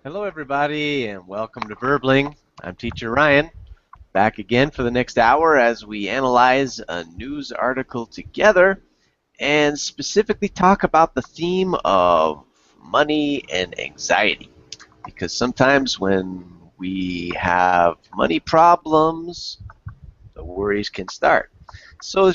Hello, everybody, and welcome to Verbling. I'm Teacher Ryan, back again for the next hour as we analyze a news article together and specifically talk about the theme of money and anxiety. Because sometimes when we have money problems, the worries can start. So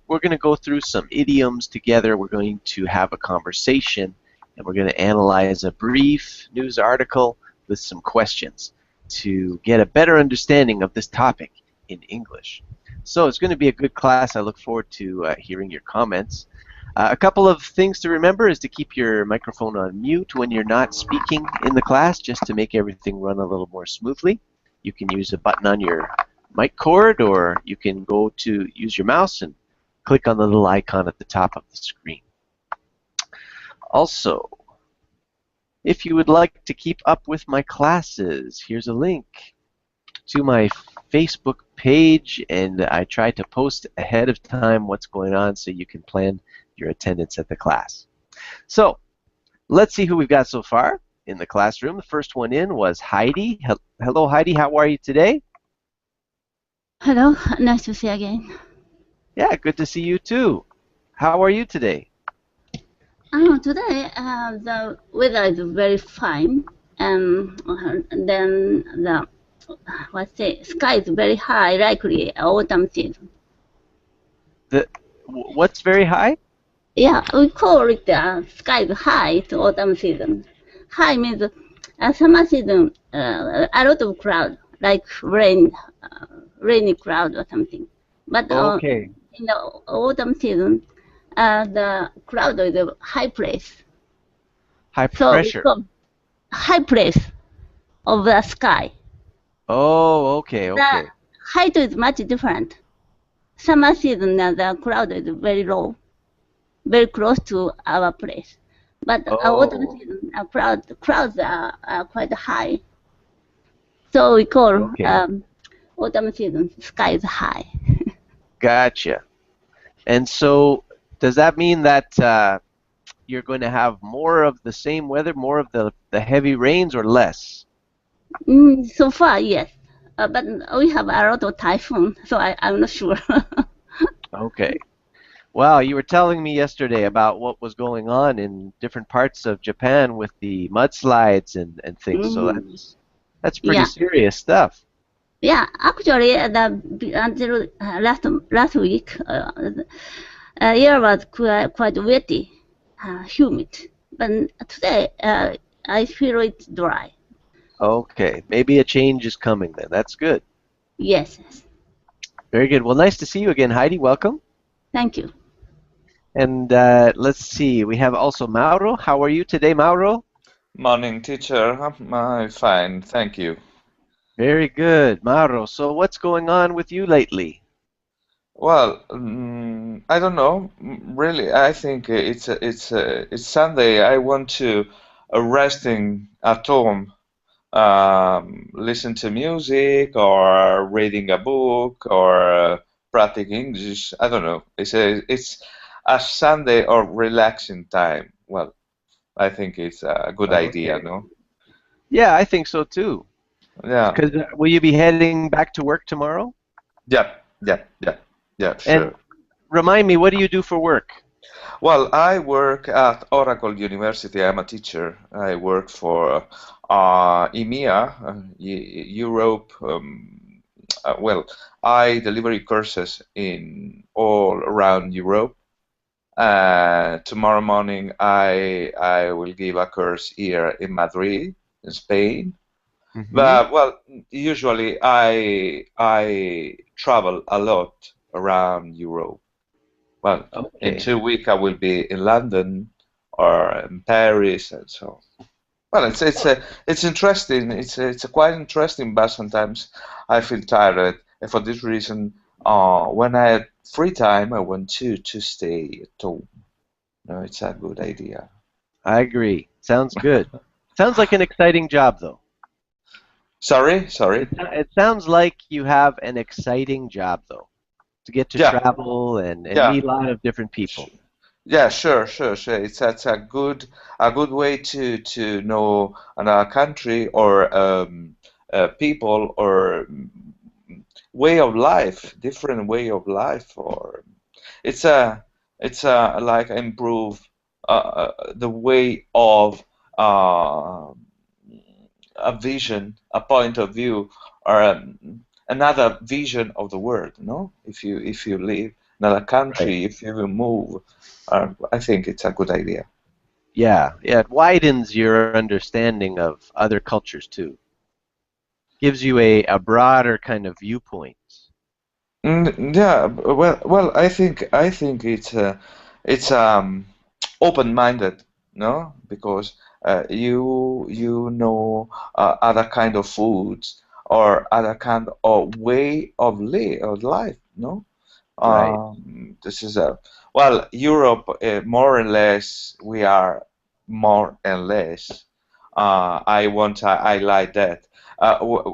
we're gonna go through some idioms together. We're going to have a conversation, and we're going to analyze a brief news article with some questions to get a better understanding of this topic in English. So it's going to be a good class. I look forward to hearing your comments. A couple of things to remember is to keep your microphone on mute when you're not speaking in the class, just to make everything run a little more smoothly. You can use a button on your mic cord, or you can go to use your mouse and click on the little icon at the top of the screen. Also, if you would like to keep up with my classes, here's a link to my Facebook page, and I try to post ahead of time what's going on so you can plan your attendance at the class. So, let's see who we've got so far in the classroom. The first one in was Heidi. Hello, Heidi. How are you today? Hello, nice to see you again. Yeah, good to see you too. How are you today? Today the weather is very fine, and then the sky is very high, likely autumn season. What's very high? Yeah, we call it sky is high to autumn season. High means summer season, a lot of cloud, like rainy cloud or something. But Okay. in the autumn season, the cloud is a high place. High pressure. So high place of the sky. Oh, okay, okay. The height is much different. Summer season, the cloud is very low, very close to our place. But autumn season, clouds are quite high. So we call autumn season sky is high. Gotcha. And so, does that mean that you're going to have more of the same weather, more of the heavy rains, or less? So far, yes. But we have a lot of typhoon, so I'm not sure. Okay. Well, you were telling me yesterday about what was going on in different parts of Japan with the mudslides and things, so that's pretty serious stuff. Yeah, actually, until last week, air was quite wetty, humid. But today, I feel it's dry. Okay, maybe a change is coming then. That's good. Yes. Very good. Well, nice to see you again, Heidi. Welcome. Thank you. And let's see, we have also Mauro. How are you today, Mauro? Morning, teacher. I'm fine, thank you. Very good, Mauro. So what's going on with you lately? Well, I don't know. Really, I think it's Sunday. I want to resting at home, listen to music or reading a book or practicing English. I don't know. It's a Sunday or relaxing time. Well, I think it's a good idea, no? Yeah, I think so too. Yeah. Because will you be heading back to work tomorrow? Yeah, sure. And remind me, what do you do for work? Well, I work at Oracle University. I'm a teacher. I work for EMEA, Europe. Well, I deliver courses in all around Europe. Tomorrow morning, I will give a course here in Madrid, in Spain. But well, usually I travel a lot around Europe. Well, in 2 weeks I will be in London or in Paris and so on. Well, it's interesting. It's quite interesting, but sometimes I feel tired. And for this reason, when I had free time, I want to stay at home. No, it's a good idea. I agree. Sounds good. Sounds like an exciting job, though. Sorry? It sounds like you have an exciting job, though, to get to travel and meet a lot of different people. Yeah, sure, sure, sure. That's a good way to know another country or people or way of life, different way of life, or it's a it's a like improve the way of uh, a vision, a point of view, or another vision of the world. No, if you live another Right. country, if you will move, I think it's a good idea. Yeah, yeah, it widens your understanding of other cultures too. Gives you a broader kind of viewpoint. Yeah, well, I think it's open-minded, no? Because you know other kind of foods or other kind of way of life, no? Right. This is a well, Europe, more or less, we are more and less. I like that.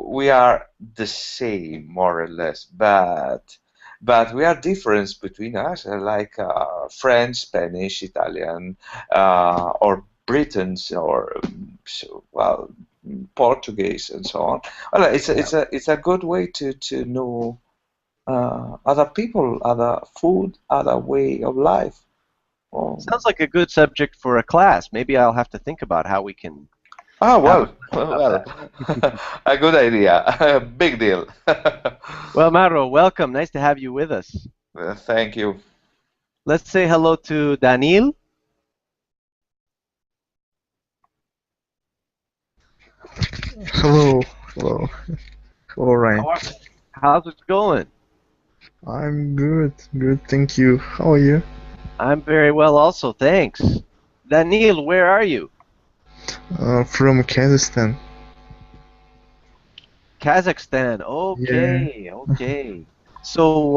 We are the same, more or less, but we are difference between us, like French, Spanish, Italian, or Britons, or well, Portuguese, and so on. Well, Yeah. it's a good way to know other people, other food, other way of life. Oh. Sounds like a good subject for a class. Maybe I'll have to think about how we can Ah, have a well, class about well, that. a good idea. Big deal. Well, Mauro, welcome. Nice to have you with us. Thank you. Let's say hello to Daniil. Hello, hello, hello, Ryan. How's it going? I'm good, good, thank you. How are you? I'm very well also, thanks. Daniil, where are you? From Kazakhstan. Kazakhstan. Yeah. Okay, okay. So,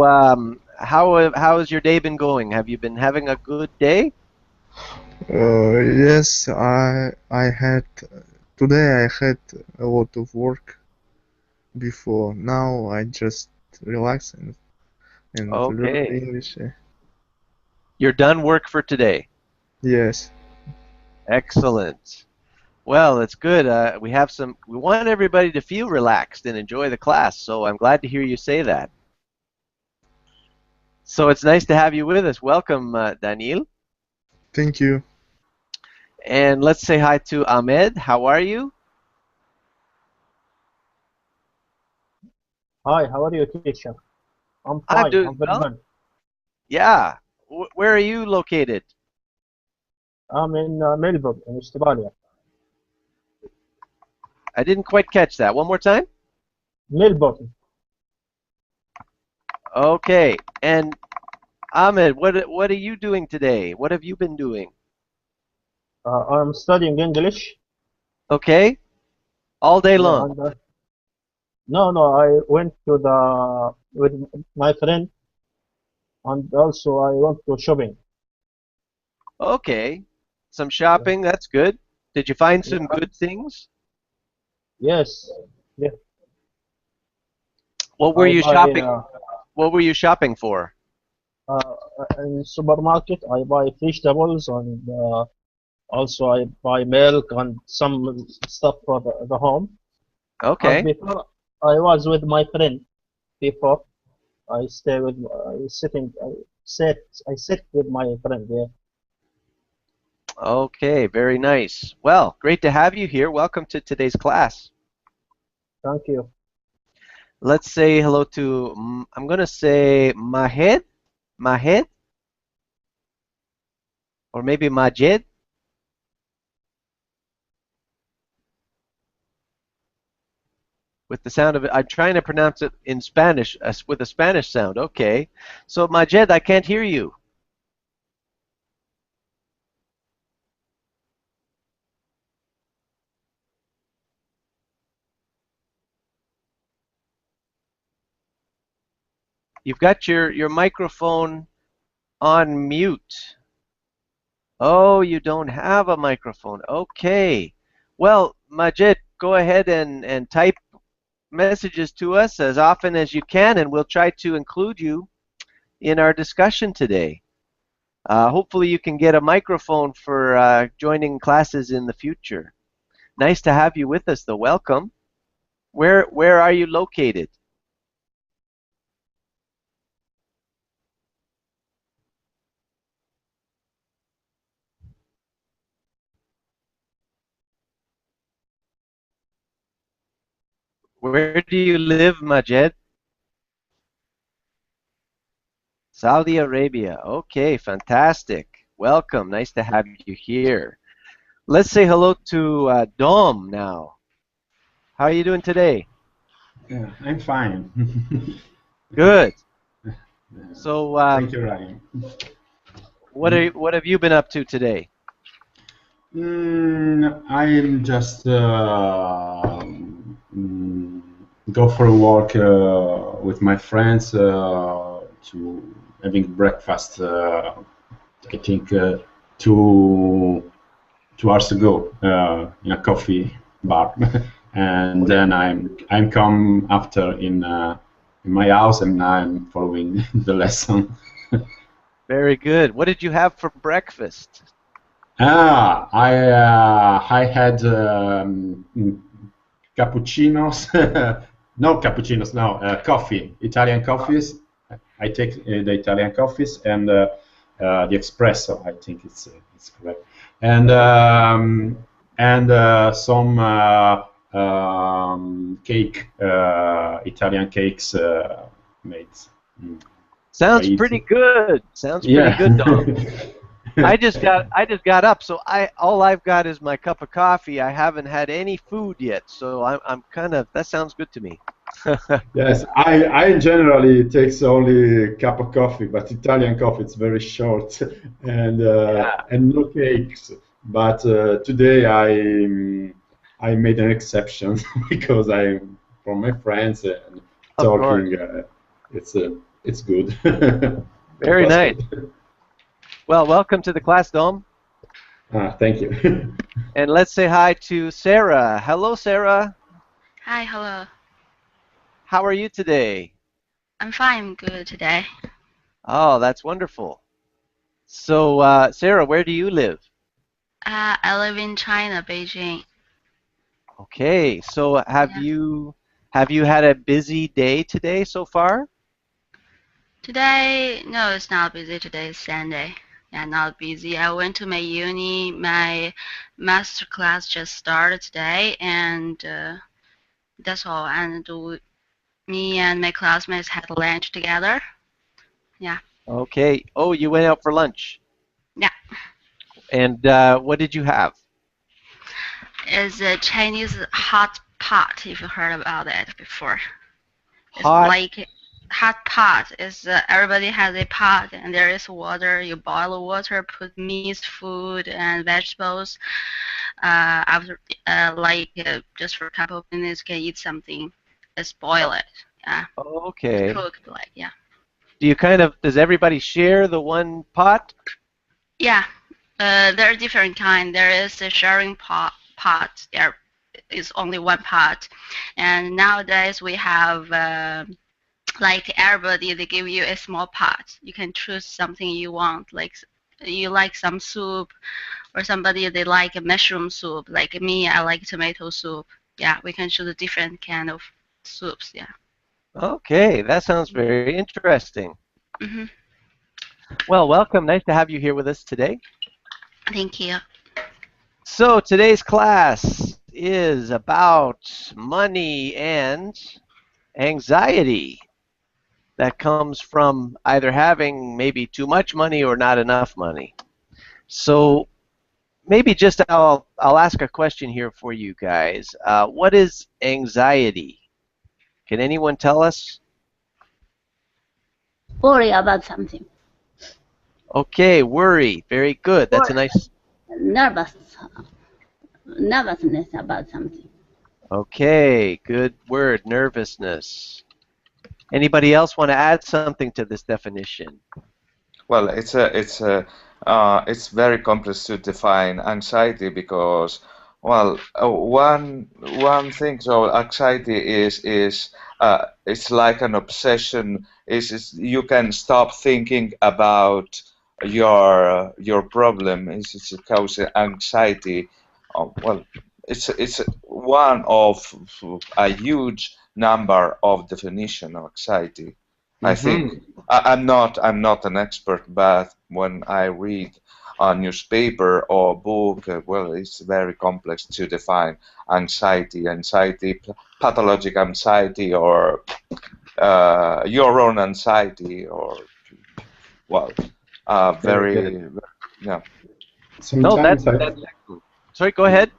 how has your day been going? Have you been having a good day? Yes, I had today I had a lot of work before. Now I just relax and learn Okay. English. You're done work for today. Yes, Excellent. Well, it's good. We want everybody to feel relaxed and enjoy the class, so I'm glad to hear you say that. So it's nice to have you with us. Welcome, Daniil. thank you. And let's say hi to Ahmed. How are you? Hi, how are you, teacher? I'm I'm fine. doing I'm very well. good. Yeah. Where are you located? I'm in Melbourne, in Australia. I didn't quite catch that. One more time? Melbourne. Okay. And Ahmed, what are you doing today? What have you been doing? I'm studying English. Okay. All day Yeah, long. and no, no, I went to the with my friend, and also I went to shopping. Okay. Some Yeah, shopping, that's good. Did you find yeah, some good things? yes, yeah. What were I you buy shopping? What were you shopping for? uh, in supermarket. I buy vegetables and also I buy milk and some stuff for the home. And Okay. before I was with my friend before. I stay with I sit with my friend. Yeah, Okay, very nice. Well, great to have you here. Welcome to today's class. thank you. Let's say hello to, I'm going to say Mahed, Mahed, or maybe Majed. With the sound of it. I'm trying to pronounce it in Spanish with a Spanish sound. Okay. So Majed, I can't hear you. You've got your microphone on mute. Oh, you don't have a microphone. Okay. Well, Majid, go ahead and type messages to us as often as you can, and we'll try to include you in our discussion today. Hopefully you can get a microphone for joining classes in the future. Nice to have you with us, though. Welcome. Where are you located? Where do you live, Majed? Saudi Arabia. Okay, fantastic. Welcome. Nice to have you here. Let's say hello to Dom now. How are you doing today? Yeah, I'm fine. Good. So, Thank you, Ryan. what have you been up to today? I'm just go for a walk with my friends to having breakfast. I think 2 hours ago in a coffee bar, and then I'm come after in my house, and I'm following the lesson. Very good. What did you have for breakfast? I had cappuccinos. No cappuccinos, no coffee. Italian coffees. I take the Italian coffees and the espresso. I think it's correct. And some cake, Italian cakes made. Sounds pretty good. Sounds pretty good, Dom. I just got up, so all I've got is my cup of coffee. I haven't had any food yet, so I'm kind of, that sounds good to me. Yes, I generally takes only a cup of coffee, but Italian coffee it's very short and no cakes. But today I made an exception because I'm from my friends and talking. It's good. Very nice. Well, welcome to the class, Dom. Thank you. And let's say hi to Sarah. Hello, Sarah. Hi, hello. How are you today? I'm fine, good today. Oh, that's wonderful. So, Sarah, where do you live? I live in China, Beijing. Okay, so have you had a busy day today so far? Today, no, it's not busy. Today is Sunday. Yeah, not busy. I went to my uni. My master class just started today, and that's all. And me and my classmates had lunch together. Yeah. Okay. Oh, you went out for lunch? Yeah. And what did you have? It's a Chinese hot pot, if you heard about it before. It's Hot? like hot pot is everybody has a pot and there is water. You boil the water, put meat, food, and vegetables. After just for a couple of minutes, you can eat something. Just boil it. Yeah. Okay. Cooked yeah. Does everybody share the one pot? Yeah. There are different kind. There is a sharing pot. There is only one pot, and nowadays we have. Like everybody, they give you a small pot. You can choose something you want. Like you like some soup, or somebody they like a mushroom soup. Like me, I like tomato soup. Yeah, we can choose a different kind of soups. Yeah. Okay, that sounds very interesting. Mm-hmm. Well, welcome. Nice to have you here with us today. Thank you. So today's class is about money and anxiety that comes from either having maybe too much money or not enough money. So maybe just I'll ask a question here for you guys. What is anxiety? Can anyone tell us? Worry about something. Okay, worry. Very good. That's a nice... Nervousness about something. Okay, good word, nervousness. Anybody else want to add something to this definition? Well, it's very complex to define anxiety because, well, one thing. So anxiety is it's like an obsession. Is you can stop thinking about your problem is causing anxiety. Well, it's one of a huge number of definition of anxiety. I think I'm not an expert, but when I read a newspaper or book, well, it's very complex to define anxiety, pathologic anxiety, or your own anxiety, or well, very yeah. No, Sometimes that's excellent. Sorry, go ahead.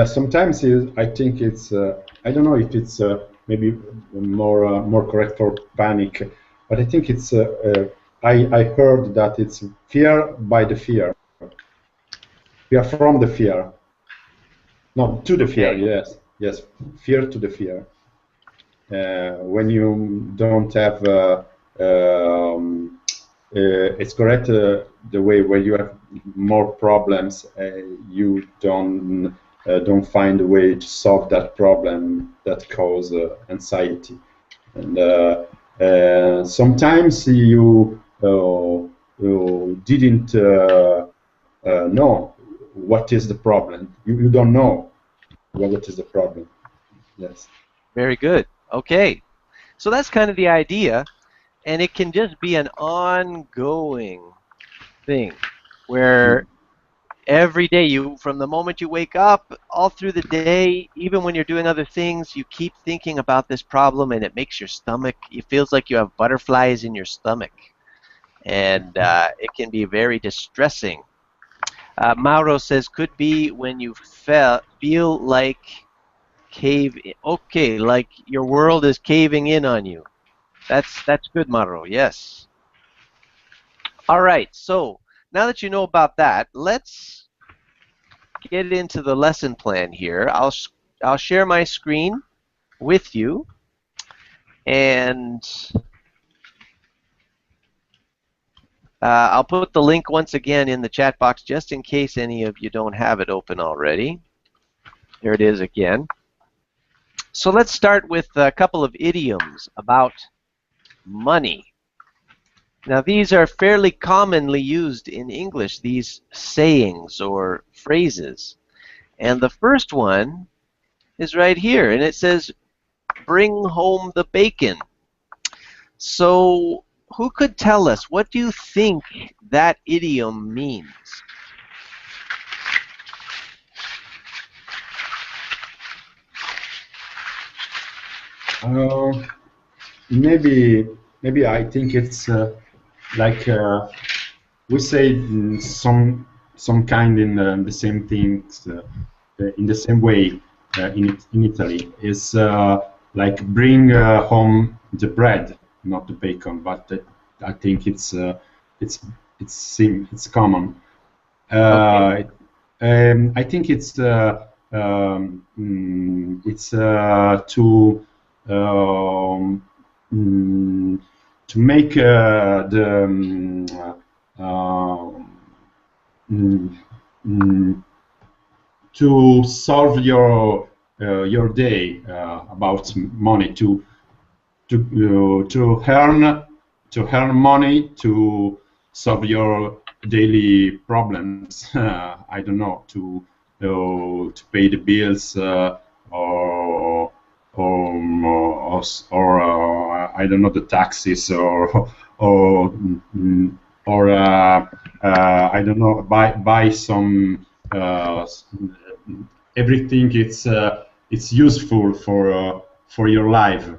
sometimes I think it's I don't know if it's maybe more correct for panic, but I think it's I heard that it's fear by the fear. Fear from the fear. No, to the fear. Yes, fear to the fear. When you don't have it's correct the way where you have more problems, you don't find a way to solve that problem that cause anxiety, and sometimes you didn't know what is the problem. You don't know what is the problem. Yes. Very good. Okay. So that's kind of the idea, and it can just be an ongoing thing where every day, from the moment you wake up, all through the day, even when you're doing other things, you keep thinking about this problem, and it makes your stomach, it feels like you have butterflies in your stomach, and it can be very distressing. Mauro says, could be when you feel like okay, like your world is caving in on you. That's good, Mauro. Yes. All right. So now that you know about that, let's get into the lesson plan here. I'll share my screen with you, and I'll put the link once again in the chat box just in case any of you don't have it open already. There it is again. So let's start with a couple of idioms about money. Now these are fairly commonly used in English, these sayings or phrases. And the first one is right here, and it says, bring home the bacon. So who could tell us, what do you think that idiom means? Maybe I think it's like we say some kind in the same things in the same way in Italy. Is like bring home the bread, not the bacon, but I think it's common. Okay. I think it's to to make to solve your day about money, to earn money to solve your daily problems. I don't know, to pay the bills or I don't know, the taxes or I don't know, buy some everything. It's useful for your life,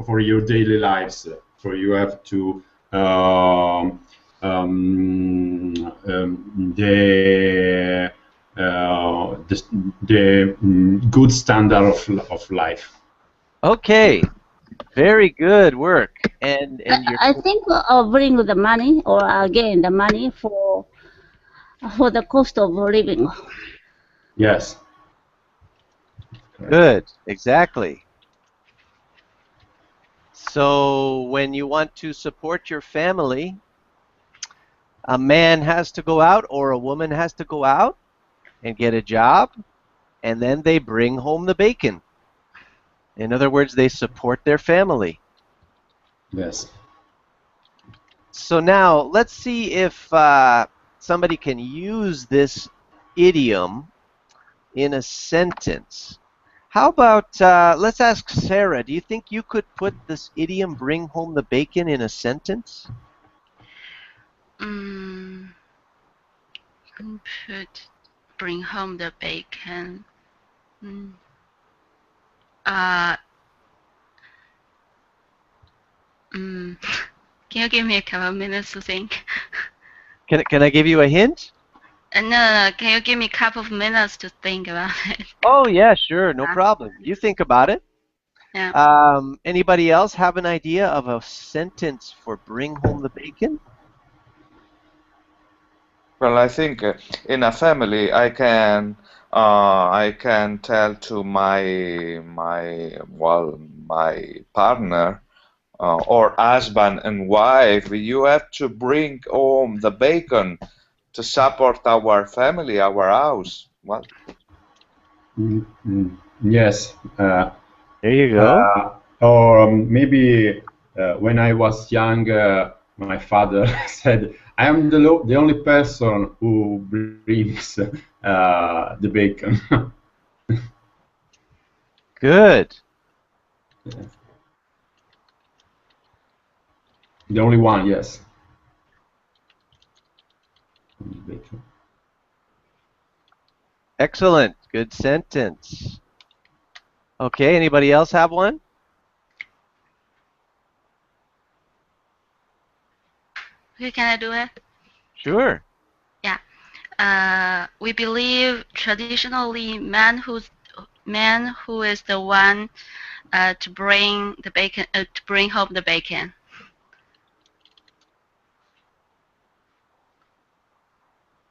for your daily lives. For you have to the good standard of life. Okay, very good work. And I think bring the money, or again the money for the cost of living. Yes. Good, exactly. So when you want to support your family, a man has to go out or a woman has to go out and get a job, and then they bring home the bacon. In other words, they support their family. Yes. So now let's see if somebody can use this idiom in a sentence. How about, let's ask Sarah, do you think you could put this idiom, bring home the bacon, in a sentence? Bring home the bacon. Can you give me a couple of minutes to think? Can I give you a hint? No. Can you give me a couple of minutes to think about it? Oh, yeah, sure. No problem. You think about it. Yeah. Anybody else have an idea of a sentence for bring home the bacon? Well, I think in a family, I can tell to my partner or husband and wife, you have to bring home the bacon to support our family, our house. Well, Yes. There you go. Or maybe when I was young, my father said, "I am the only person who brings the bacon." Good. The only one, yes. Excellent. Good sentence. Okay, anybody else have one? Okay, can I do it? Sure. Yeah. We believe traditionally man who is the one to bring the bacon to bring home the bacon.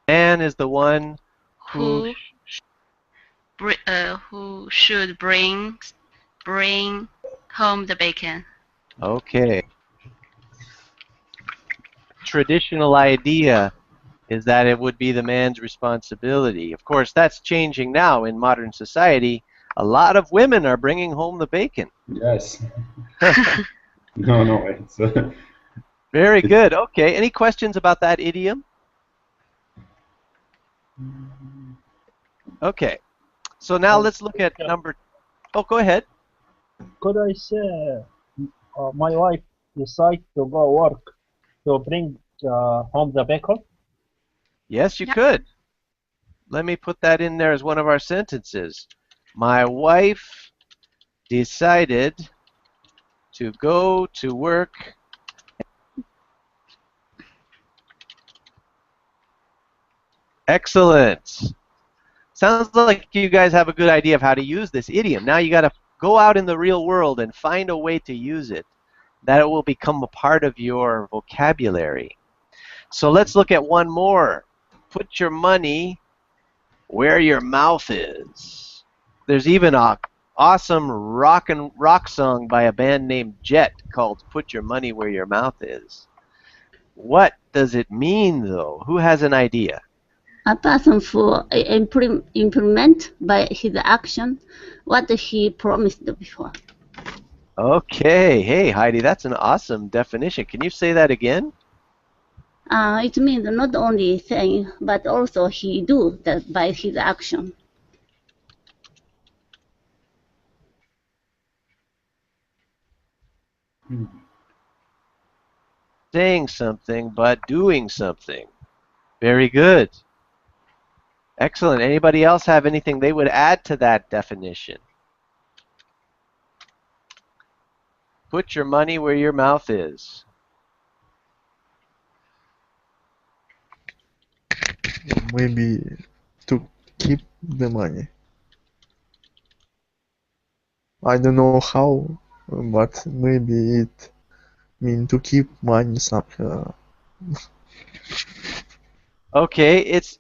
Man is the one who who should bring home the bacon. Okay. Traditional idea is that it would be the man's responsibility. Of course, that's changing now in modern society. A lot of women are bringing home the bacon. Yes. No, it's very good. Okay, any questions about that idiom? Okay, so now let's look at number. Oh, go ahead. Could I say my wife decided to go work to bring home the bacon? Yes, you could. Let me put that in there as one of our sentences. My wife decided to go to work Excellent. Sounds like you guys have a good idea of how to use this idiom. Now you got to go out in the real world and find a way to use it, that it will become a part of your vocabulary. So let's look at one more. Put your money where your mouth is. There's even an awesome rock song by a band named Jet called Put Your Money Where Your Mouth Is. What does it mean, though? Who has an idea? A person who implement by his action what he promised before. Okay. Hey, Heidi, that's an awesome definition. Can you say that again? It means not only saying, but also he do that by his action. Saying something, but doing something. Very good. Excellent. Anybody else have anything they would add to that definition? Put your money where your mouth is. Maybe to keep the money. I don't know how, but maybe it means to keep money somehow. Okay, it's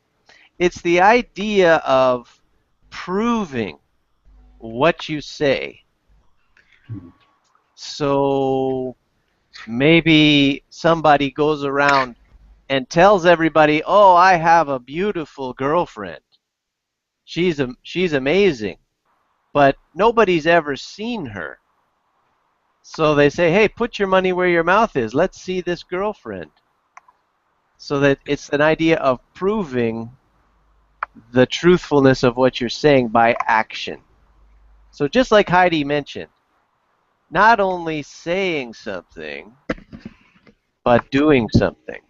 the idea of proving what you say. So maybe somebody goes around and tells everybody, "Oh, I have a beautiful girlfriend. She's amazing." But nobody's ever seen her. So they say, hey, put your money where your mouth is. Let's see this girlfriend. So that it's an idea of proving the truthfulness of what you're saying by action. So just like Heidi mentioned, not only saying something, but doing something.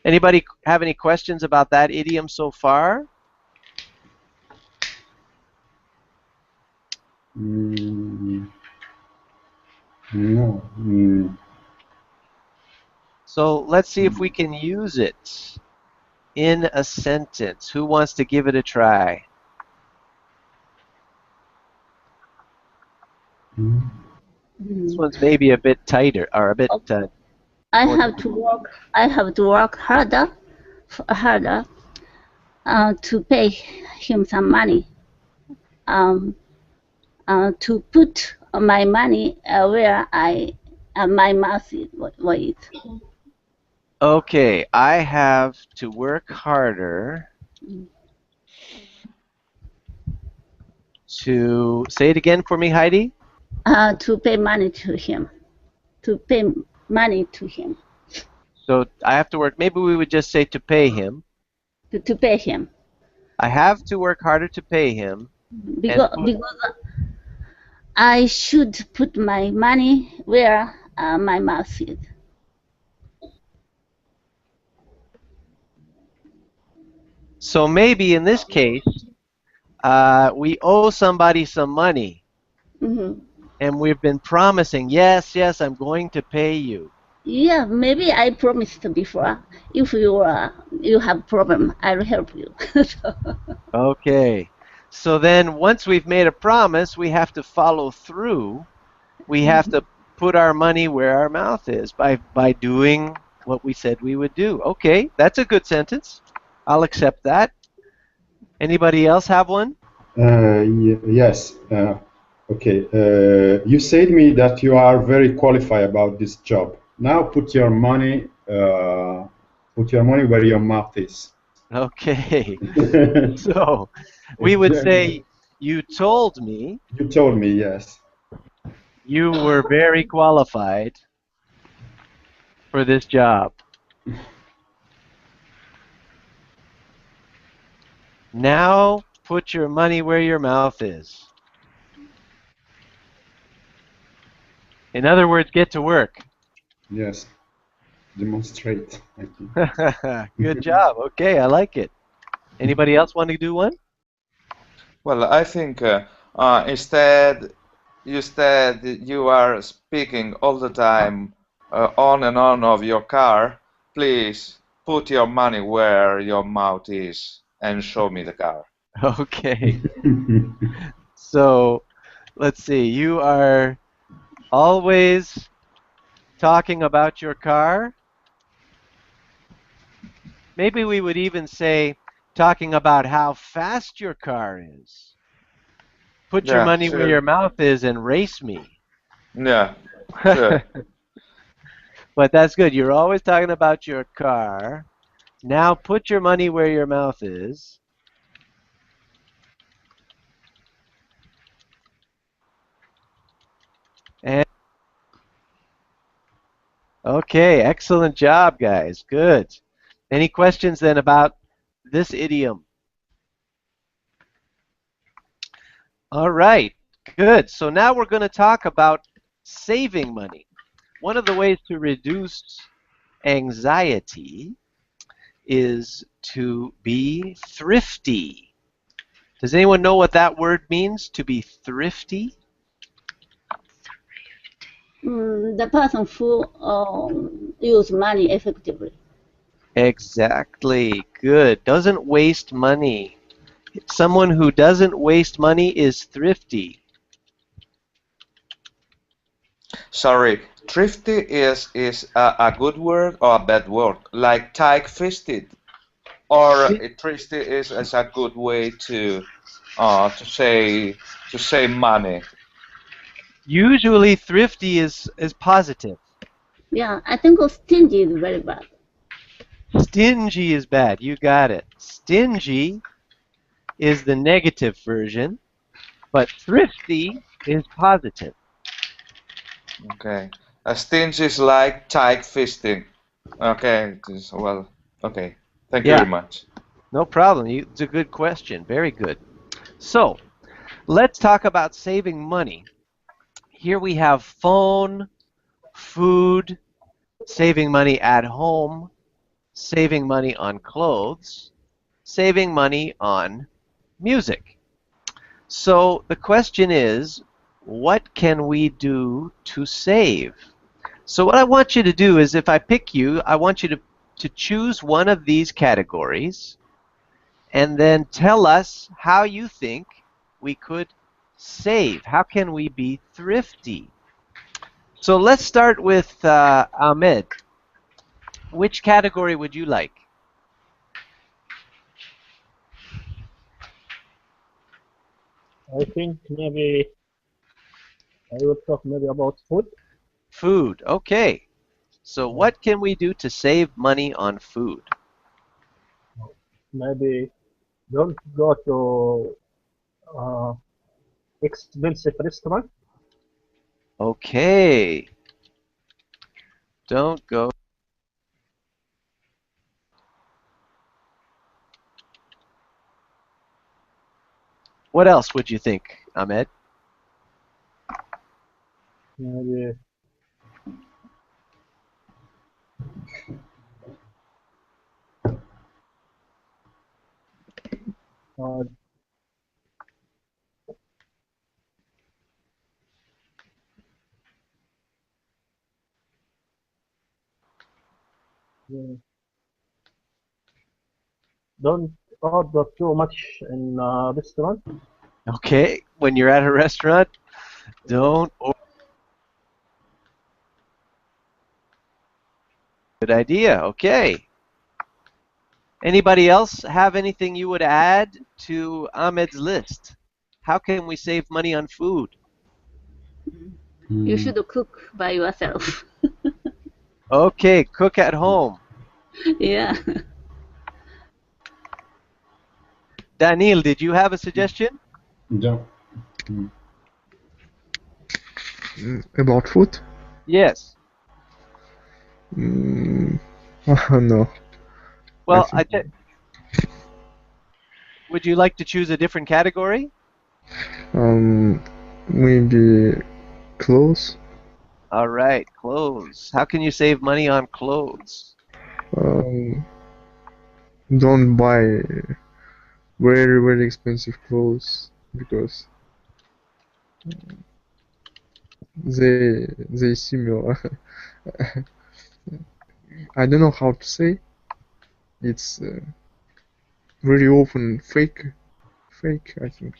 Anybody have any questions about that idiom so far? No. So let's see if we can use it in a sentence. Who wants to give it a try? This one's maybe a bit tighter, or a bit. I have to work. I have to work harder to pay him some money. To put my money where my mouth is. What is? Okay, I have to work harder to say it again for me, Heidi. To pay money to him. To pay money to him. So I have to work. Maybe we would just say to pay him. To pay him. I have to work harder to pay him. Because I should put my money where my mouth is. So maybe in this case, we owe somebody some money. Mm-hmm. And we've been promising, yes, yes, I'm going to pay you. Yeah, maybe I promised before. If you have problem, I'll help you. Okay. So then once we've made a promise, we have to follow through. We have to put our money where our mouth is by doing what we said we would do. Okay, that's a good sentence. I'll accept that. Anybody else have one? Yes. Okay. You said me that you are very qualified about this job. Now put your money where your mouth is. Okay. So we would say, you told me. You told me, yes. You were very qualified for this job. Now put your money where your mouth is. In other words, get to work. Yes. Demonstrate. Good job. Okay, I like it. Anybody else want to do one? Well, I think instead you are speaking all the time on and on of your car. Please put your money where your mouth is and show me the car. Okay. So let's see. You are always talking about your car. Maybe we would even say talking about how fast your car is. Put your money where your mouth is and race me. Yeah, sure. But that's good. You're always talking about your car. Now put your money where your mouth is. And okay, excellent job, guys. Good. Any questions then about this idiom? All right, good. So now we're going to talk about saving money. One of the ways to reduce anxiety is to be thrifty. Does anyone know what that word means, to be thrifty? The person who use money effectively. Exactly. Good. Doesn't waste money. Someone who doesn't waste money is thrifty. Sorry, thrifty is a good word or a bad word? Like tight-fisted, or thrifty is a good way to say money. Usually, thrifty is positive. Yeah, I think stingy is very bad. Stingy is bad. You got it. Stingy is the negative version, but thrifty is positive. Okay. A stinge is like tight fisting. Okay. Well, okay. Thank you Yeah, very much. no problem. It's a good question. Very good. So, let's talk about saving money. Here we have phone, food, saving money at home, saving money on clothes, saving money on music. So the question is, what can we do to save? So what I want you to do is, if I pick you, I want you to choose one of these categories and then tell us how you think we could save. How can we be thrifty? So let's start with Ahmed. Which category would you like? I think maybe I will talk maybe about food. Food. Okay. So what can we do to save money on food? Maybe don't go to expensive restaurant. Okay. Don't go. What else would you think, Ahmed? Maybe uh, don't order too much in restaurant. Okay. When you're at a restaurant, don't order. Good idea. Okay. Anybody else have anything you would add to Ahmed's list? How can we save money on food? You should cook by yourself. Okay, cook at home. Yeah. Daniel, did you have a suggestion? Yeah. About food? Yes. No. Well, I think would you like to choose a different category? maybe clothes. All right, clothes. How can you save money on clothes? Don't buy very, very expensive clothes because they similar. I don't know how to say. It's very often fake, I think.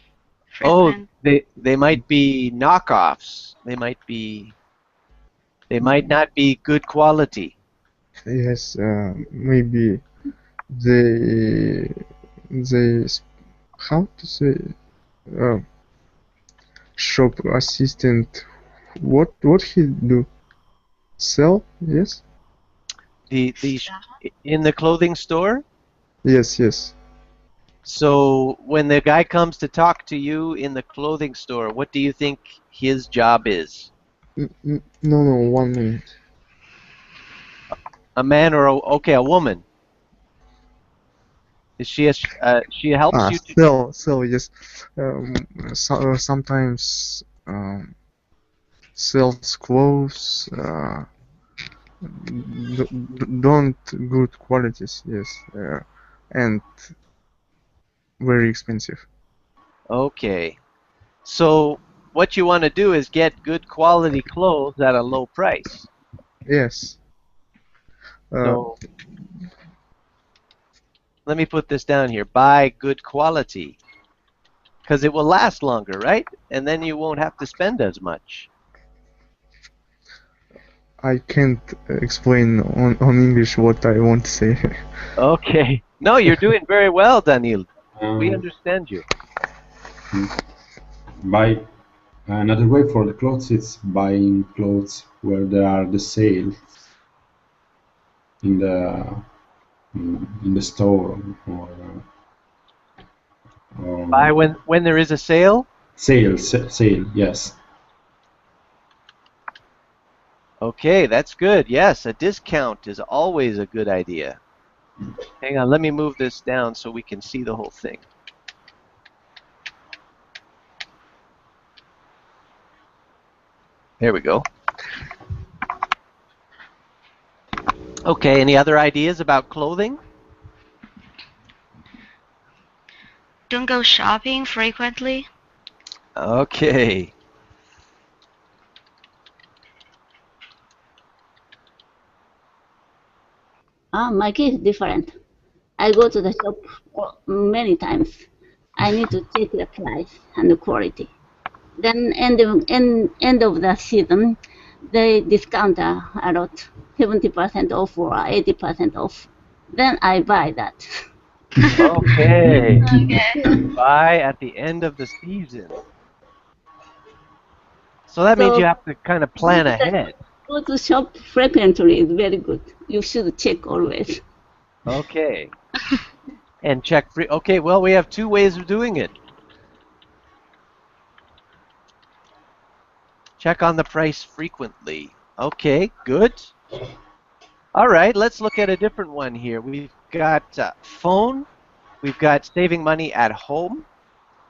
Oh, Frequent. they might be knockoffs. They might not be good quality. Yes, maybe they how to say uh, shop assistant. What he do? Sell? Yes. In the clothing store. Yes. So when the guy comes to talk to you in the clothing store, what do you think his job is? No, 1 minute. A man or a woman? Is she helps you to? Sell. Yes. Sometimes sells clothes. Don't good qualities. Yes. And very expensive. Okay. So what you want to do is get good quality clothes at a low price. Yes. So let me put this down here. Buy good quality. Because it will last longer, right? And then you won't have to spend as much. I can't explain on English what I want to say. Okay. No, you're doing very well, Daniel. We understand you. Buy another way for the clothes is buying clothes where there are the sales in the store or Buy when there is a sale. sale, yes. Okay, that's good. Yes, a discount is always a good idea. Hang on, let me move this down so we can see the whole thing. There we go. Okay, any other ideas about clothing? Don't go shopping frequently. Okay. My case is different. I go to the shop many times. I need to check the price and the quality. Then end of the season, they discount a lot, 70% off or 80% off. Then I buy that. Okay. Okay. Buy at the end of the season. So that means So you have to kind of plan ahead. go to shop frequently is very good. You should check always. Okay. And check free. Okay, well, we have two ways of doing it. Check on the price frequently. Okay, good. All right, let's look at a different one here. We've got phone, we've got saving money at home,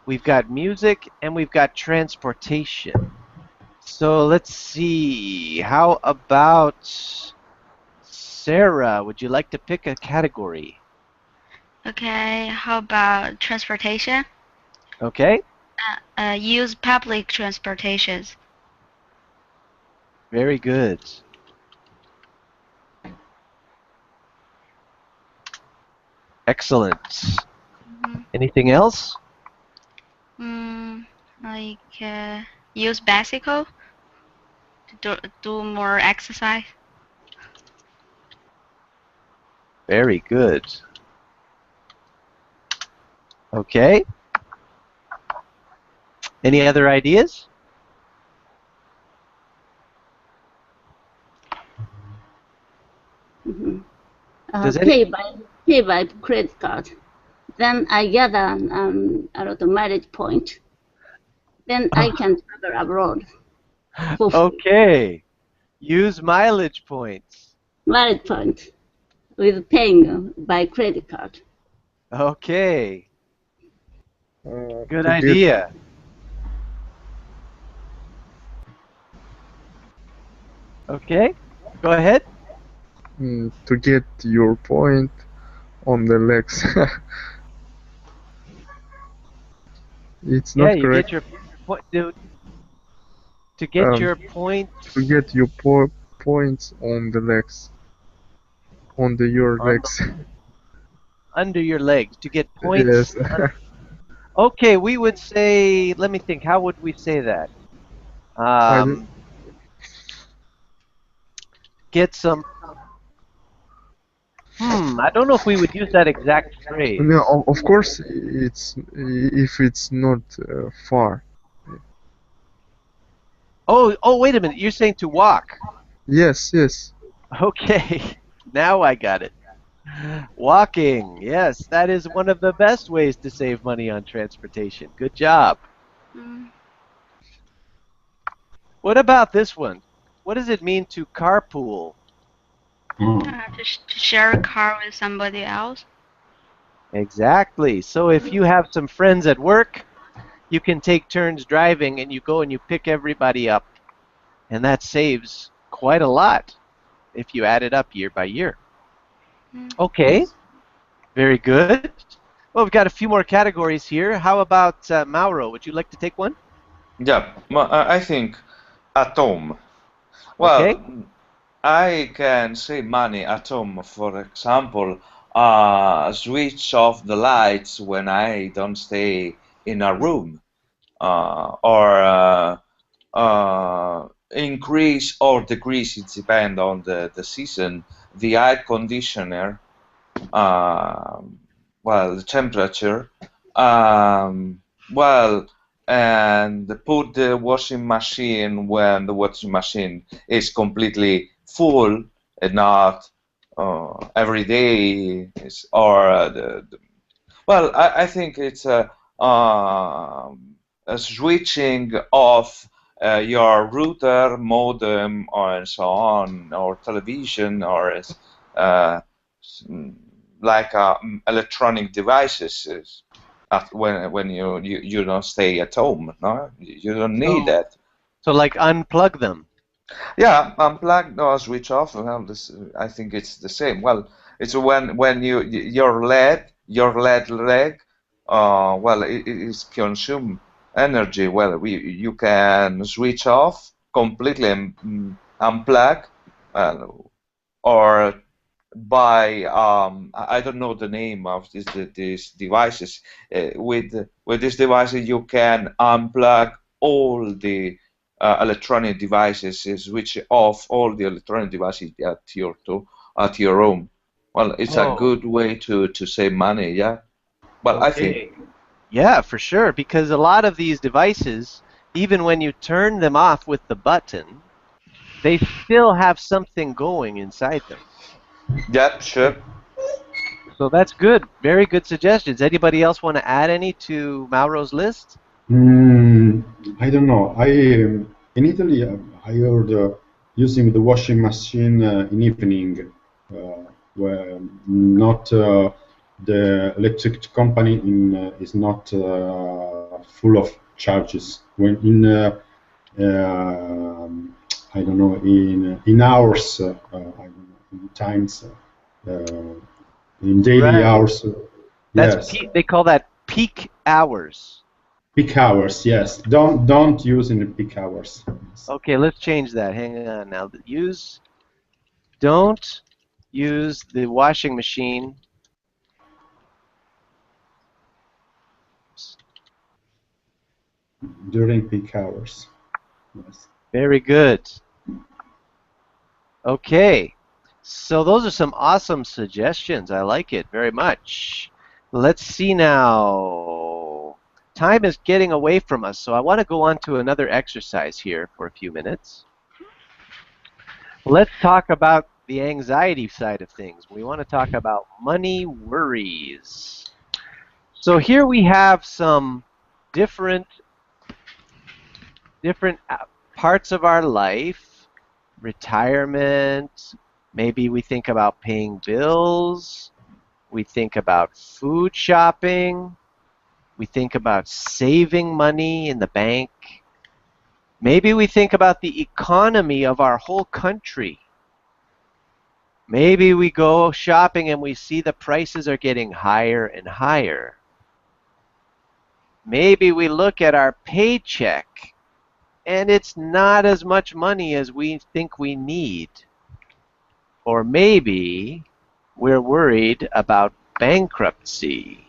we've got music, and we've got transportation. So let's see. How about Sarah? Would you like to pick a category? Okay, how about transportation? Okay, Use public transportations. very good. Excellent. Anything else? Like use bicycle to do more exercise. Very good. Okay. Any other ideas? Does any- Pay by credit card. Then I gather a lot of mileage point. Then I can travel abroad. For free. Okay. Use mileage points. Mileage point with paying by credit card. Okay. Good To idea. Okay. Go ahead. To get your point on the legs. It's not Yeah, you correct. get your point. To get your point. To get your points on the legs. On your On legs. Under your legs. To get points. Yes. Okay, we would say. Let me think. How would we say that? Get some. I don't know if we would use that exact phrase. No, of course, it's if it's not far. Oh, wait a minute. You're saying to walk. Yes, yes. Okay, now I got it. Walking. Yes, that is one of the best ways to save money on transportation. Good job. What about this one? What does it mean to carpool? To share a car with somebody else. Exactly. So if you have some friends at work, you can take turns driving and you go and you pick everybody up. And that saves quite a lot if you add it up year by year. Okay. Very good. Well, we've got a few more categories here. How about Mauro? Would you like to take one? Yeah, I think at home. Well, Okay. I can save money at home. For example, switch off the lights when I don't stay in a room, or increase or decrease. It depends on the season. The air conditioner, well, the temperature, well, and put the washing machine when the washing machine is completely full and not every day well, I think it's a switching off your router, modem, and so on, or television, or like electronic devices when you don't stay at home. No, you don't need that. So like unplug them. Yeah, unplug or switch off. Well, this I think it's the same. Well, it's when your LED leg, well, it is consume energy. Well, you can switch off completely and unplug, or by I don't know the name of these devices. With these devices, you can unplug all the electronic devices, switch off all the electronic devices at your home. Well, it's a good way to save money, yeah. Well, I think. Yeah, for sure, because a lot of these devices, even when you turn them off with the button, they still have something going inside them. Yeah, sure. So that's good. Very good suggestions. Anybody else want to add any to Mauro's list? I don't know. In Italy, I heard using the washing machine in evening, where not the electric company is not full of charges. When I don't know, in hours, I don't know, in times, in daily hours. That's Yes. they call that peak hours. Peak hours, yes. Don't use in the peak hours. Okay, let's change that. Hang on now. Don't use the washing machine during peak hours. Yes. Very good. Okay, so those are some awesome suggestions. I like it very much. Let's see now. Time is getting away from us, so I want to go on to another exercise here for a few minutes. Let's talk about the anxiety side of things. We want to talk about money worries. So here we have some different parts of our life. Retirement, maybe we think about paying bills, we think about food shopping, we think about saving money in the bank, maybe we think about the economy of our whole country. Maybe we go shopping and we see the prices are getting higher and higher. Maybe we look at our paycheck and it's not as much money as we think we need. Or maybe we're worried about bankruptcy.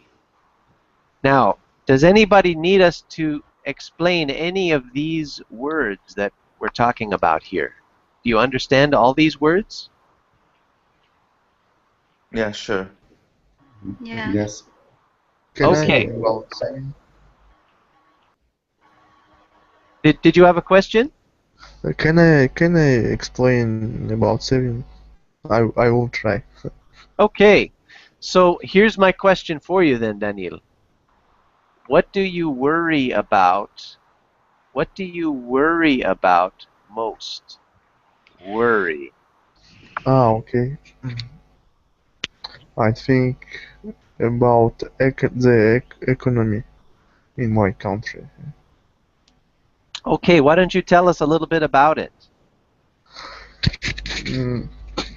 Now, does anybody need us to explain any of these words that we're talking about here? Do you understand all these words? Yeah, sure. Yeah. Yes. Okay. About saving? Did you have a question? Can I explain about saving? I will try. Okay. So here's my question for you then, Daniel. What do you worry about? What do you worry about most? Worry. Okay. I think about the economy in my country. Okay, why don't you tell us a little bit about it?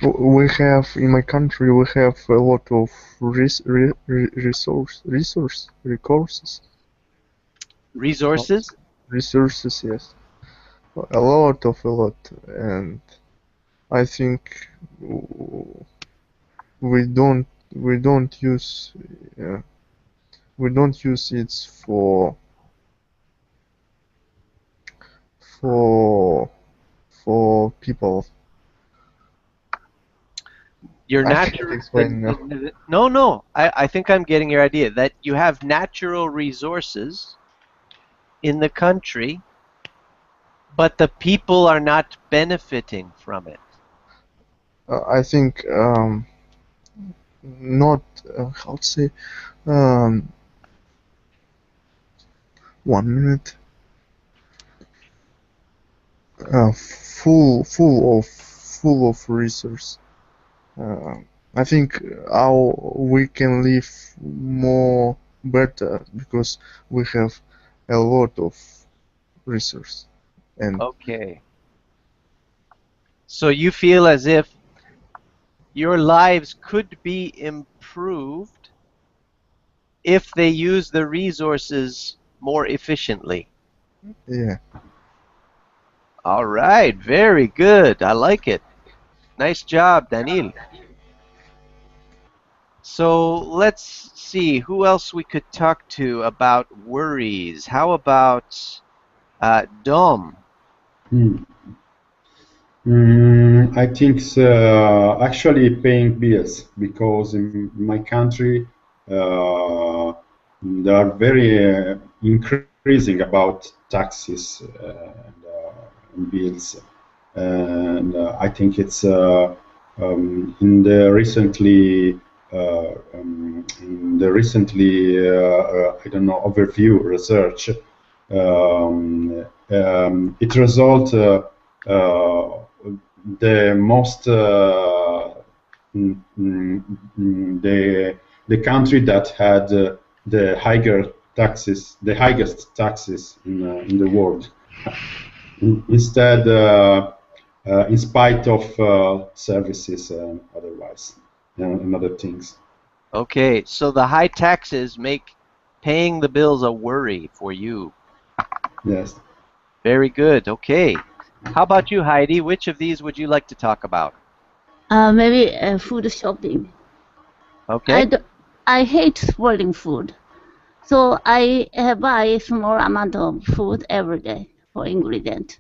We have in my country we have a lot of resources. Resources, yes. A lot, and I think we don't use it for people. Your I can't natural explain now. No, I think I'm getting your idea that you have natural resources in the country, but the people are not benefiting from it. I think not how to say 1 minute. full of resource. I think how we can live more better because we have a lot of resource. And Okay. So you feel as if your lives could be improved if they use the resources more efficiently. yeah, All right, very good. I like it. Nice job, Daniil. So let's see who else we could talk to about worries. How about Dom? I think actually paying bills, because in my country they are very increasing about taxes and bills, and I think it's in the recently I don't know, overview research, it result the most the country that had the highest taxes in the world. Instead, in spite of services and otherwise and other things. Okay, so the high taxes make paying the bills a worry for you. Yes. Very good. Okay. How about you, Heidi? Which of these would you like to talk about? Maybe food shopping. Okay. I hate spoiling food, so I buy a small amount of food every day for ingredient.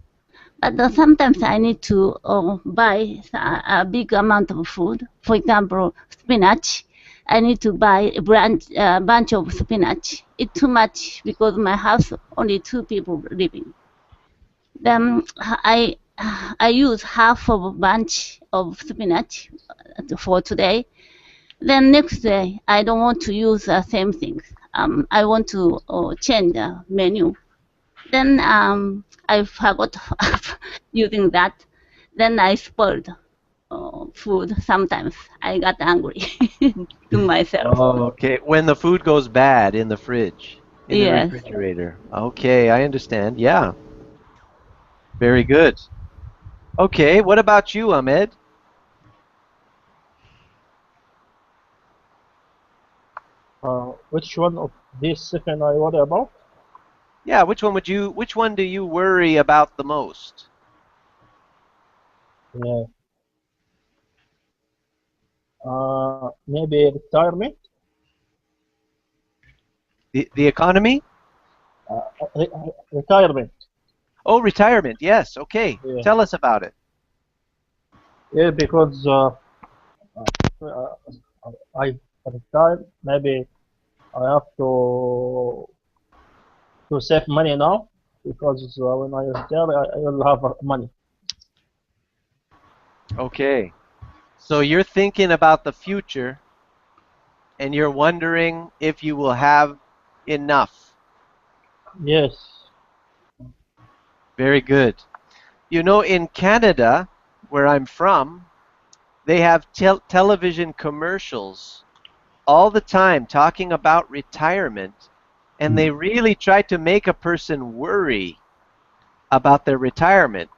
But sometimes I need to buy a big amount of food. For example, spinach. I need to buy a bunch of spinach. It's too much because my house only 2 people living. Then I use half of a bunch of spinach for today. Then next day I don't want to use the same things. I want to change the menu. Then I forgot using that. Then I spoiled food. Sometimes I got angry to myself. Oh, okay. When the food goes bad in the fridge, in the Yes. refrigerator. Okay, I understand. Yeah. Very good. Okay, what about you, Ahmed? Which one of these second I worry about? Yeah, which one do you worry about the most? Yeah. Maybe retirement. The economy? Retirement. Oh, retirement. Yes. Okay. Yeah. Tell us about it. Yeah, because I retire. Maybe I have to save money now, because when I retire, I will have money. Okay. So you're thinking about the future and you're wondering if you will have enough. Yes. Very good. You know, in Canada, where I'm from, they have television commercials all the time talking about retirement, and they really try to make a person worry about their retirement,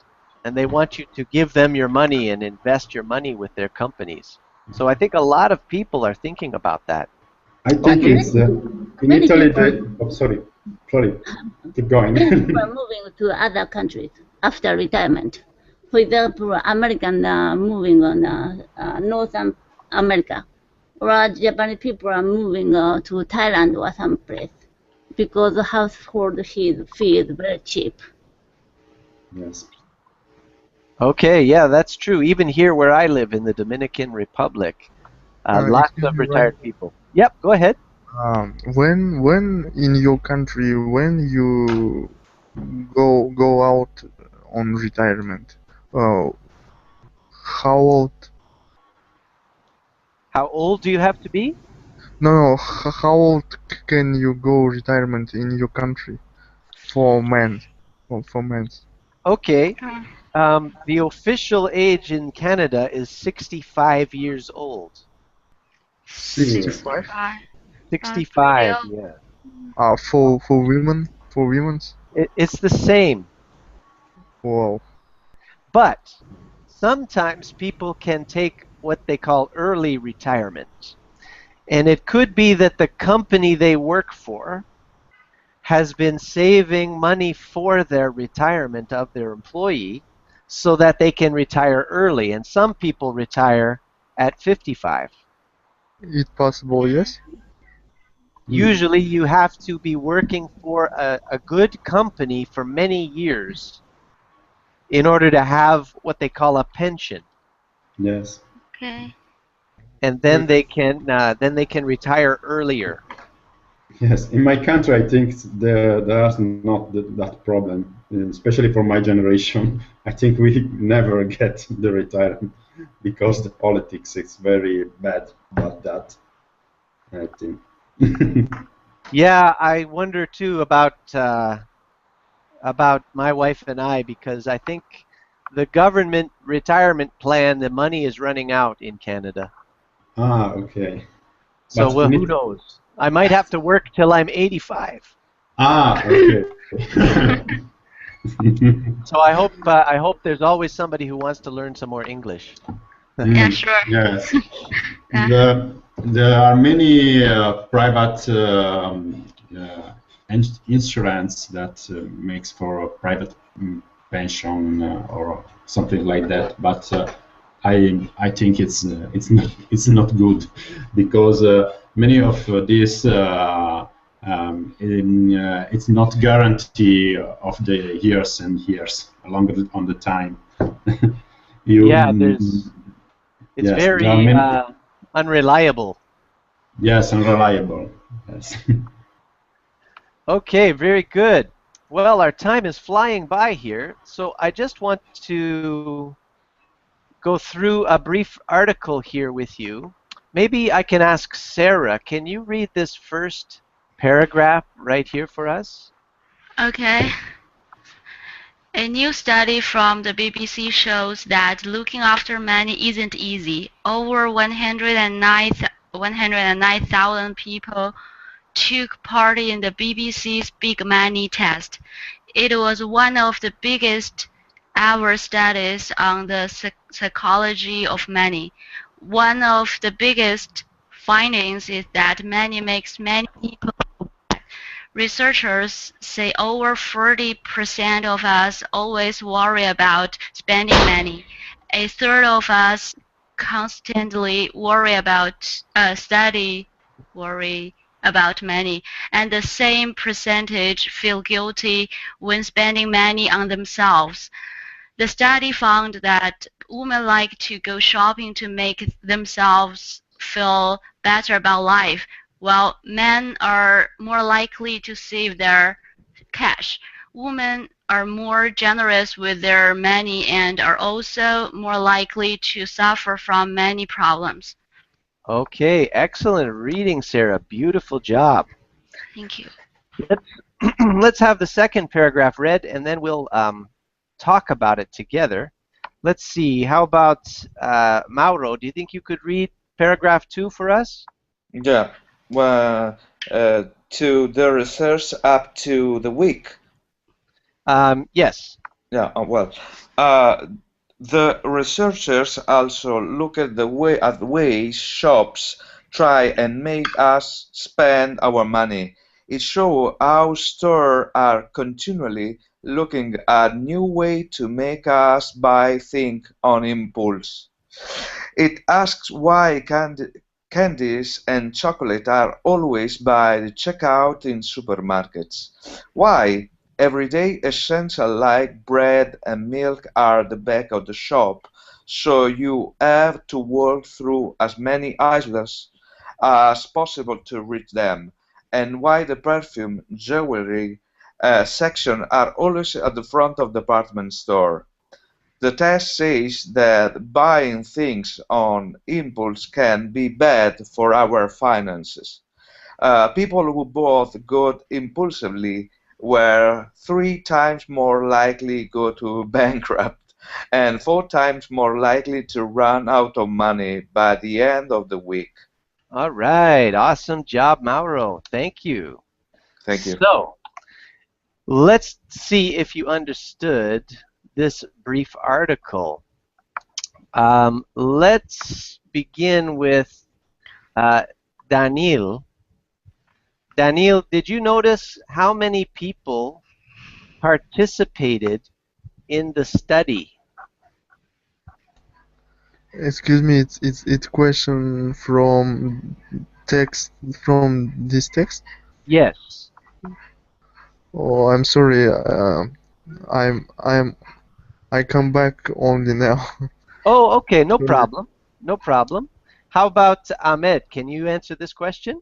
and they want you to give them your money and invest your money with their companies. So I think a lot of people are thinking about that. I think it's in Italy. Sorry, keep going. People are moving to other countries after retirement. For example, American moving on North America, or Japanese people are moving to Thailand or some place because the household fee is very cheap. Yes. Okay, yeah, that's true. Even here where I live in the Dominican Republic, lots of retired people. Yep, go ahead. When in your country, when you go out on retirement, how old? How old do you have to be? No, how old can you go retirement in your country for men? For men. Okay. The official age in Canada is 65 years old. 65. 65, yeah. For women, for women's. It's the same, Wow. but sometimes people can take what they call early retirement. And it could be that the company they work for has been saving money for their retirement of their employee so that they can retire early. And some people retire at 55. It's possible, yes. Usually you have to be working for a good company for many years in order to have what they call a pension. Yes. Okay. And then they can retire earlier. Yes, in my country, I think there's not that problem, especially for my generation. I think we never get the retirement because the politics is very bad about that, I think. Yeah, I wonder too about my wife and I, because I think the government retirement plan, the money is running out in Canada. Ah, okay. So But well, in who knows? I might have to work till I'm 85. Ah, okay. So I hope there's always somebody who wants to learn some more English. Yeah, sure. Yes. Yeah. There are many private insurance that makes for a private pension or something like that. But I think it's not good because many of these it's not guarantee of the years and years along on the time. Yeah, it's yes, very there are many, unreliable. yes, unreliable. Yes. Okay, very good. Well, our time is flying by here, so I just want to go through a brief article here with you. Maybe I can ask Sarah, can you read this first paragraph right here for us? Okay. A new study from the BBC shows that looking after money isn't easy. Over 109,000 people took part in the BBC's Big Money Test. It was one of the biggest ever studies on the psychology of money. One of the biggest findings is that money makes many people. Researchers say over 40% of us always worry about spending money. A third of us constantly worry about money, and the same percentage feel guilty when spending money on themselves. The study found that women like to go shopping to make themselves feel better about life, while men are more likely to save their cash. Women are more generous with their money and are also more likely to suffer from money problems. Okay, excellent reading, Sarah. Beautiful job. Thank you. Let's have the second paragraph read, and then we'll talk about it together. Let's see. How about Mauro? Do you think you could read paragraph 2 for us? Yeah. Well, to the research up to the week. Yes. Yeah. Well, the researchers also look at the way shops try and make us spend our money. It shows how stores are continually looking at new way to make us buy things on impulse. It asks why candies and chocolate are always by the checkout in supermarkets. Why everyday essentials like bread and milk are the back of the shop, so you have to walk through as many aisles as possible to reach them, and why the perfume, jewelry section are always at the front of the department store. The test says that buying things on impulse can be bad for our finances. People who bought good impulsively were 3 times more likely go to bankrupt and 4 times more likely to run out of money by the end of the week. All right. Awesome job, Mauro. Thank you. Thank you. So, let's see if you understood this brief article. Let's begin with Daniel. Daniel, did you notice how many people participated in the study? Excuse me, it's question from text from this text. Yes. Oh, I'm sorry. I come back only now. Oh, okay, no Sorry. problem. No problem. How about Ahmed? Can you answer this question?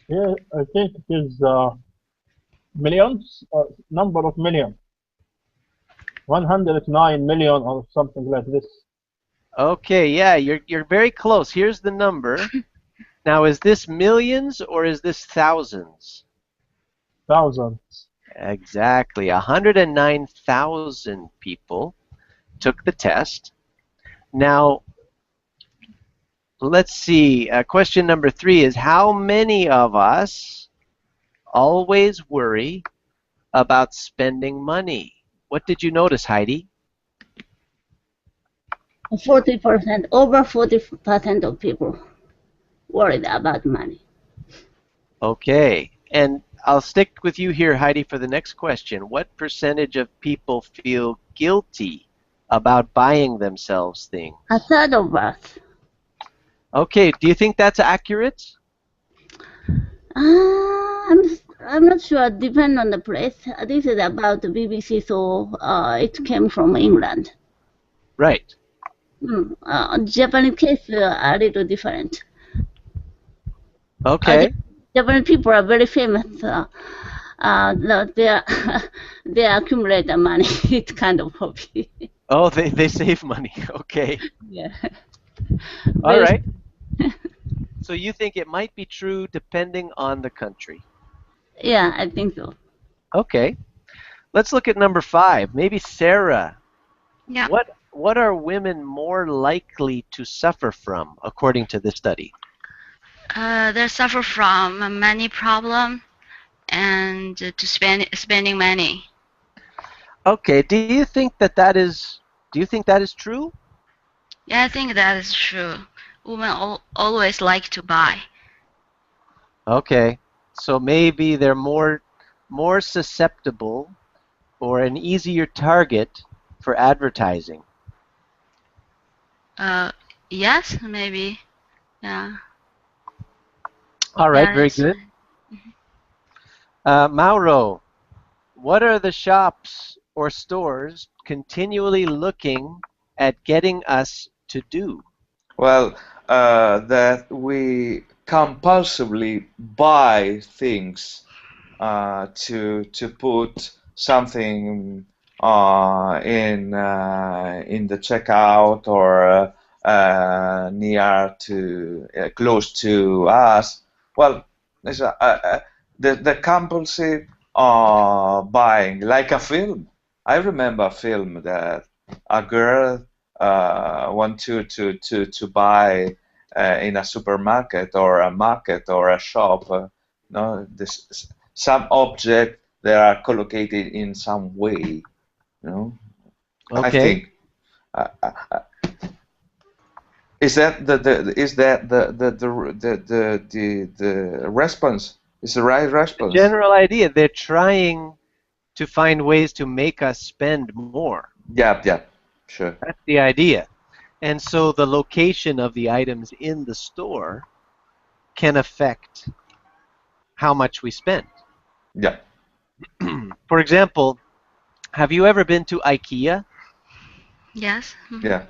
Yeah, I think it is millions, number of million. 109 million or something like this. Okay, yeah, you're very close. Here's the number. Now, is this millions or is this thousands? Thousands. Exactly. 109,000 people took the test. Now, let's see. Question number 3 is, how many of us always worry about spending money? What did you notice, Heidi? 40%, over 40% of people worried about money. Okay. And I'll stick with you here, Heidi, for the next question. What percentage of people feel guilty about buying themselves things? A third of us. Okay. Do you think that's accurate? I'm not sure. Depend on the place. This is about the BBC, so it came from England. Right. Japanese case are a little different. Okay. Japanese people are very famous. They accumulate the money. It's kind of hobby. Oh, they save money. Okay. Yeah. All right. So you think it might be true depending on the country? Yeah, I think so. Okay. Let's look at number 5. Maybe Sarah. Yeah. What are women more likely to suffer from, according to this study? They suffer from money problem and to spending money. Okay. Do you think that is true? Yeah, I think that is true. Women always like to buy. Okay. So maybe they're more susceptible or an easier target for advertising. Yes, maybe. Yeah. All right, very Yes. good. Mauro, what are the shops or stores continually looking at getting us to do? Well, that we compulsively buy things to put something in the checkout or near to close to us. Well, it's the compulsive buying, like a film. I remember a film that a girl want to buy in a supermarket or a market or a shop. No, some object that are collocated in some way. You know, I Okay. think. Is that the response? Is the right response? General idea. They're trying to find ways to make us spend more. Yeah, sure. That's the idea. And so the location of the items in the store can affect how much we spend. Yeah. For example, have you ever been to IKEA? Yes. Yeah.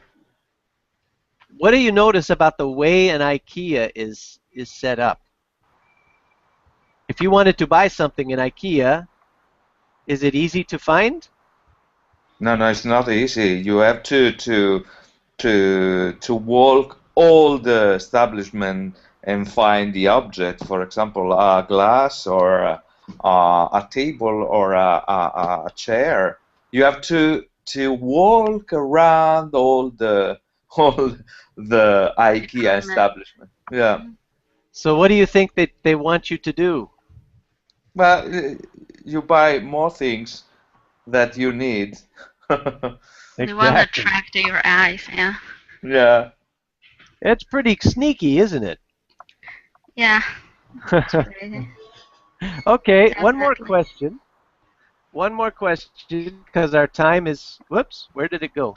What do you notice about the way an IKEA is set up? If you wanted to buy something in IKEA, is it easy to find? No, it's not easy. You have to walk all the establishment and find the object. For example, a glass or a table or a chair. You have to walk around all the IKEA establishment. Yeah. So what do you think that they want you to do? Well, you buy more things that you need. They want to attract your eyes, yeah. Yeah. It's pretty sneaky, isn't it? Yeah. Okay, one more question. One more question, because our time is, whoops, where did it go?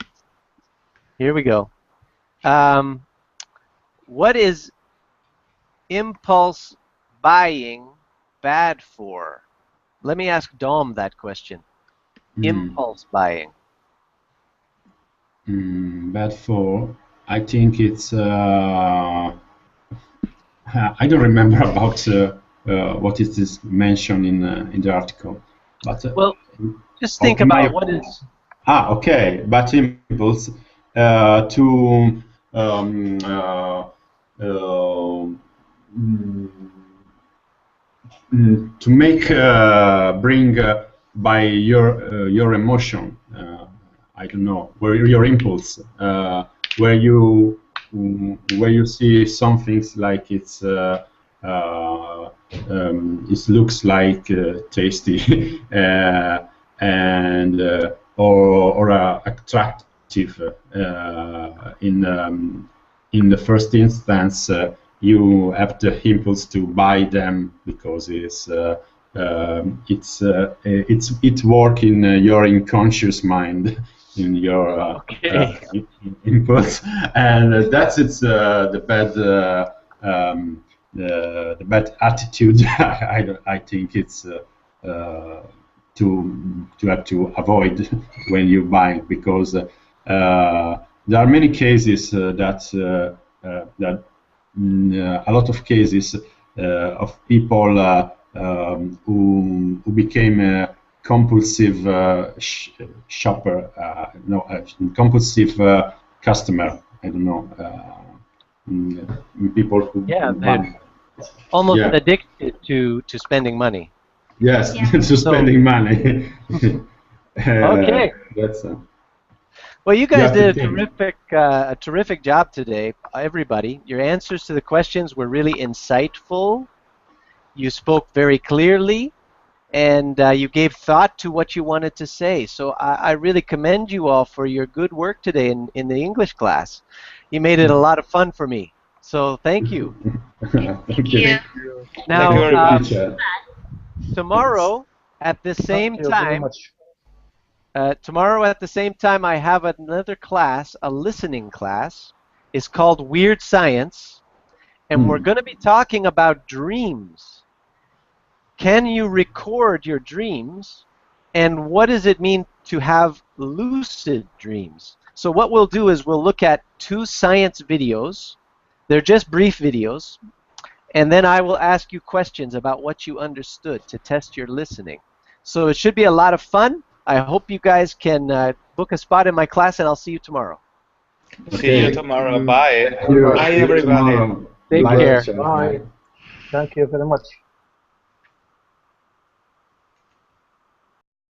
Here we go. What is impulse buying bad for? Let me ask Dom that question. Impulse buying. Bad for, I think it's, I don't remember about what it is mentioned in the article. But well, just think about what is. Okay, bad impulse to to make bring by your emotion. I don't know, where your impulse, where you see some things like it's it looks like tasty and or attractive in the first instance. You have the impulse to buy them because it's work in your unconscious mind, in your impulse, and that's the bad attitude. I think it's to have to avoid when you buy, because there are many cases that a lot of cases of people who became a compulsive shopper, compulsive customer. I don't know. People who they're almost addicted to spending money. Yes, to spending money. Okay. That's. Well, you guys did a terrific job today, everybody. Your answers to the questions were really insightful. You spoke very clearly, and you gave thought to what you wanted to say. So I really commend you all for your good work today in the English class. You made it a lot of fun for me. So thank you. Thank you. Now, tomorrow at the same time. Tomorrow at the same time, I have another class, a listening class. It's called Weird Science, and we're going to be talking about dreams. Can you record your dreams, and what does it mean to have lucid dreams? So what we'll do is we'll look at 2 science videos. They're just brief videos, and then I will ask you questions about what you understood to test your listening. So it should be a lot of fun. I hope you guys can book a spot in my class, and I'll see you tomorrow. See you tomorrow. Bye. Bye, everybody. Take care. Bye. Thank you very much.